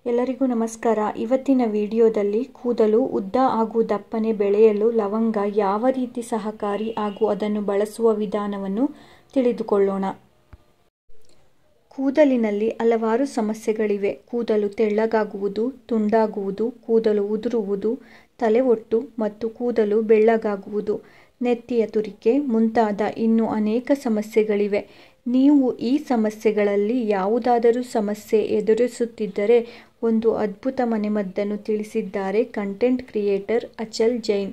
ಎಲ್ಲರಿಗೂ ನಮಸ್ಕಾರ. ಇವತ್ತಿನ ವಿಡಿಯೋದಲ್ಲಿ ಕೂದಲು ಉದ್ದ ಹಾಗೂ ದಪ್ಪನೆ ಬೆಳೆಯಲು ಲವಂಗ ಯಾವ ರೀತಿ ಸಹಕಾರಿ ಹಾಗೂ ಅದನ್ನು ಬಳಸುವ ವಿಧಾನವನ್ನು ತಿಳಿದುಕೊಳ್ಳೋಣ. ಕೂದಲಿನಲ್ಲಿ ಹಲವಾರು ಸಮಸ್ಯೆಗಳಿವೆ. ಕೂದಲು ತೆಳ್ಳಗಾಗುವುದು, ತುಂಡಾಗುವುದು, ಕೂದಲು ಉದುರುವುದು, ತಲೆ ಒಟ್ಟು ಮತ್ತು ಕೂದಲು ಬೆಳ್ಳಗಾಗುವುದು, ನೆತ್ತಿಯ ತುರಿಕೆ ಮುಂತಾದ ಇನ್ನೂ ಅನೇಕ ಸಮಸ್ಯೆಗಳಿವೆ. ನೀವು ಈ ಸಮಸ್ಯೆಗಳಲ್ಲಿ ಯಾವುದಾದರೂ ಸಮಸ್ಯೆ ಎದುರಿಸುತ್ತಿದ್ದರೆ ಒಂದು ಅದ್ಭುತ ಮನೆಮದ್ದನ್ನು ತಿಳಿಸಿದ್ದಾರೆ ಕಂಟೆಂಟ್ ಕ್ರಿಯೇಟರ್ ಅಚಲ್ ಜೈನ್.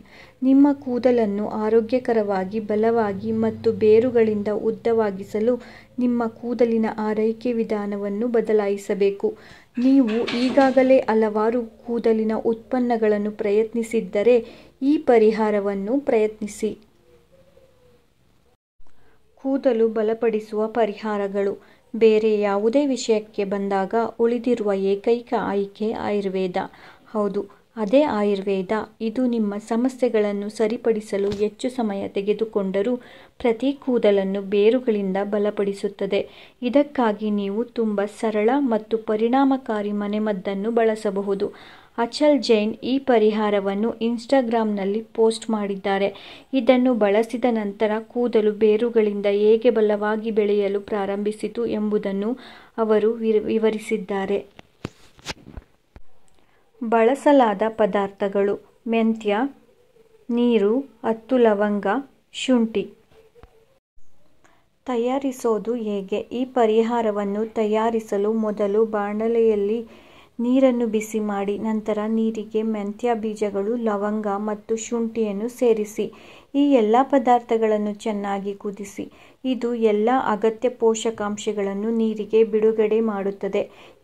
ನಿಮ್ಮ ಕೂದಲನ್ನು ಆರೋಗ್ಯಕರವಾಗಿ, ಬಲವಾಗಿ ಮತ್ತು ಬೇರುಗಳಿಂದ ಉದ್ದವಾಗಿಸಲು ನಿಮ್ಮ ಕೂದಲಿನ ಆರೈಕೆ ವಿಧಾನವನ್ನು ಬದಲಾಯಿಸಬೇಕು. ನೀವು ಈಗಾಗಲೇ ಹಲವಾರು ಕೂದಲಿನ ಉತ್ಪನ್ನಗಳನ್ನು ಪ್ರಯತ್ನಿಸಿದ್ದರೆ ಈ ಪರಿಹಾರವನ್ನು ಪ್ರಯತ್ನಿಸಿ. ಕೂದಲು ಬಲಪಡಿಸುವ ಪರಿಹಾರಗಳು. ಬೇರೆ ಯಾವುದೇ ವಿಷಯಕ್ಕೆ ಬಂದಾಗ ಉಳಿದಿರುವ ಏಕೈಕ ಆಯ್ಕೆ ಆಯುರ್ವೇದ. ಹೌದು, ಅದೇ ಆಯುರ್ವೇದ. ಇದು ನಿಮ್ಮ ಸಮಸ್ಯೆಗಳನ್ನು ಸರಿಪಡಿಸಲು ಹೆಚ್ಚು ಸಮಯ ತೆಗೆದುಕೊಂಡರೂ ಪ್ರತಿ ಕೂದಲನ್ನು ಬೇರುಗಳಿಂದ ಬಲಪಡಿಸುತ್ತದೆ. ಇದಕ್ಕಾಗಿ ನೀವು ತುಂಬ ಸರಳ ಮತ್ತು ಪರಿಣಾಮಕಾರಿ ಮನೆಮದ್ದನ್ನು ಬಳಸಬಹುದು. ಅಚಲ್ ಜೈನ್ ಈ ಪರಿಹಾರವನ್ನು ಇನ್ಸ್ಟಾಗ್ರಾಮ್ನಲ್ಲಿ ಪೋಸ್ಟ್ ಮಾಡಿದ್ದಾರೆ. ಇದನ್ನು ಬಳಸಿದ ನಂತರ ಕೂದಲು ಬೇರುಗಳಿಂದ ಹೇಗೆ ಬಲವಾಗಿ ಬೆಳೆಯಲು ಪ್ರಾರಂಭಿಸಿತು ಎಂಬುದನ್ನು ಅವರು ವಿವರಿಸಿದ್ದಾರೆ. ಬಳಸಲಾದ ಪದಾರ್ಥಗಳು: ಮೆಂತ್ಯ, ನೀರು, 10 ಲವಂಗ, ಶುಂಠಿ. ತಯಾರಿಸೋದು ಹೇಗೆ? ಈ ಪರಿಹಾರವನ್ನು ತಯಾರಿಸಲು ಮೊದಲು ಬಾಣಲೆಯಲ್ಲಿ ನೀರನ್ನು ಬಿಸಿ ಮಾಡಿ, ನಂತರ ನೀರಿಗೆ ಮೆಂತ್ಯ ಬೀಜಗಳು, ಲವಂಗ ಮತ್ತು ಶುಂಠಿಯನ್ನು ಸೇರಿಸಿ. ಈ ಎಲ್ಲ ಪದಾರ್ಥಗಳನ್ನು ಚೆನ್ನಾಗಿ ಕುದಿಸಿ. ಇದು ಎಲ್ಲ ಅಗತ್ಯ ಪೋಷಕಾಂಶಗಳನ್ನು ನೀರಿಗೆ ಬಿಡುಗಡೆ ಮಾಡುತ್ತದೆ.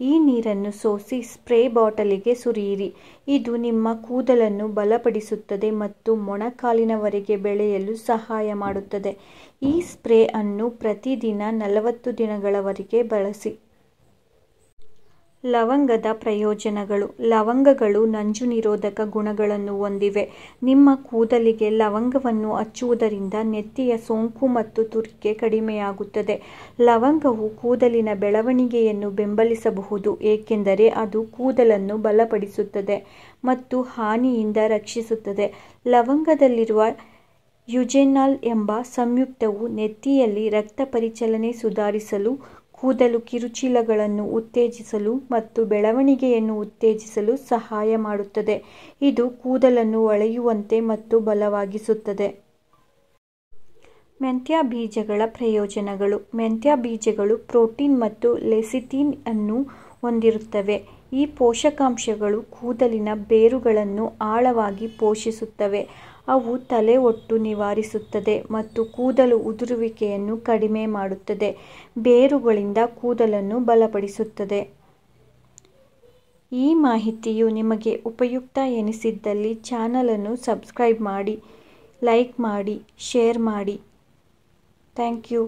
ಈ ನೀರನ್ನು ಸೋಸಿ ಸ್ಪ್ರೇ ಬಾಟಲಿಗೆ ಸುರಿಯಿರಿ. ಇದು ನಿಮ್ಮ ಕೂದಲನ್ನು ಬಲಪಡಿಸುತ್ತದೆ ಮತ್ತು ಮೊಣಕಾಲಿನವರೆಗೆ ಬೆಳೆಯಲು ಸಹಾಯ ಮಾಡುತ್ತದೆ. ಈ ಸ್ಪ್ರೇ ಅನ್ನು ಪ್ರತಿದಿನ 40 ದಿನಗಳವರೆಗೆ ಬಳಸಿ. ಲವಂಗದ ಪ್ರಯೋಜನಗಳು. ಲವಂಗಗಳು ನಂಜು ನಿರೋಧಕ ಗುಣಗಳನ್ನು ಹೊಂದಿವೆ. ನಿಮ್ಮ ಕೂದಲಿಗೆ ಲವಂಗವನ್ನು ಹಚ್ಚುವುದರಿಂದ ನೆತ್ತಿಯ ಸೋಂಕು ಮತ್ತು ತುರಿಕೆ ಕಡಿಮೆಯಾಗುತ್ತದೆ. ಲವಂಗವು ಕೂದಲಿನ ಬೆಳವಣಿಗೆಯನ್ನು ಬೆಂಬಲಿಸಬಹುದು, ಏಕೆಂದರೆ ಅದು ಕೂದಲನ್ನು ಬಲಪಡಿಸುತ್ತದೆ ಮತ್ತು ಹಾನಿಯಿಂದ ರಕ್ಷಿಸುತ್ತದೆ. ಲವಂಗದಲ್ಲಿರುವ ಯುಜೆನಾಲ್ ಎಂಬ ಸಂಯುಕ್ತವು ನೆತ್ತಿಯಲ್ಲಿ ರಕ್ತ ಪರಿಚಲನೆ ಸುಧಾರಿಸಲು, ಕೂದಲು ಕಿರುಚೀಲಗಳನ್ನು ಉತ್ತೇಜಿಸಲು ಮತ್ತು ಬೆಳವಣಿಗೆಯನ್ನು ಉತ್ತೇಜಿಸಲು ಸಹಾಯ ಮಾಡುತ್ತದೆ. ಇದು ಕೂದಲನ್ನು ಹೊಳೆಯುವಂತೆ ಮತ್ತು ಬಲವಾಗಿಸುತ್ತದೆ. ಮೆಂತ್ಯ ಬೀಜಗಳ ಪ್ರಯೋಜನಗಳು. ಮೆಂತ್ಯ ಬೀಜಗಳು ಪ್ರೋಟೀನ್ ಮತ್ತು ಲೆಸಿಥಿನ್ ಅನ್ನು ಹೊಂದಿರುತ್ತವೆ. ಈ ಪೋಷಕಾಂಶಗಳು ಕೂದಲಿನ ಬೇರುಗಳನ್ನು ಆಳವಾಗಿ ಪೋಷಿಸುತ್ತವೆ. ಅವು ತಲೆ ಒಟ್ಟು ನಿವಾರಿಸುತ್ತದೆ ಮತ್ತು ಕೂದಲು ಉದುರುವಿಕೆಯನ್ನು ಕಡಿಮೆ ಮಾಡುತ್ತದೆ. ಬೇರುಗಳಿಂದ ಕೂದಲನ್ನು ಬಲಪಡಿಸುತ್ತದೆ. ಈ ಮಾಹಿತಿಯು ನಿಮಗೆ ಉಪಯುಕ್ತ ಎನಿಸಿದ್ದಲ್ಲಿ ಚಾನಲನ್ನು ಸಬ್ಸ್ಕ್ರೈಬ್ ಮಾಡಿ, ಲೈಕ್ ಮಾಡಿ, ಶೇರ್ ಮಾಡಿ. Thank you.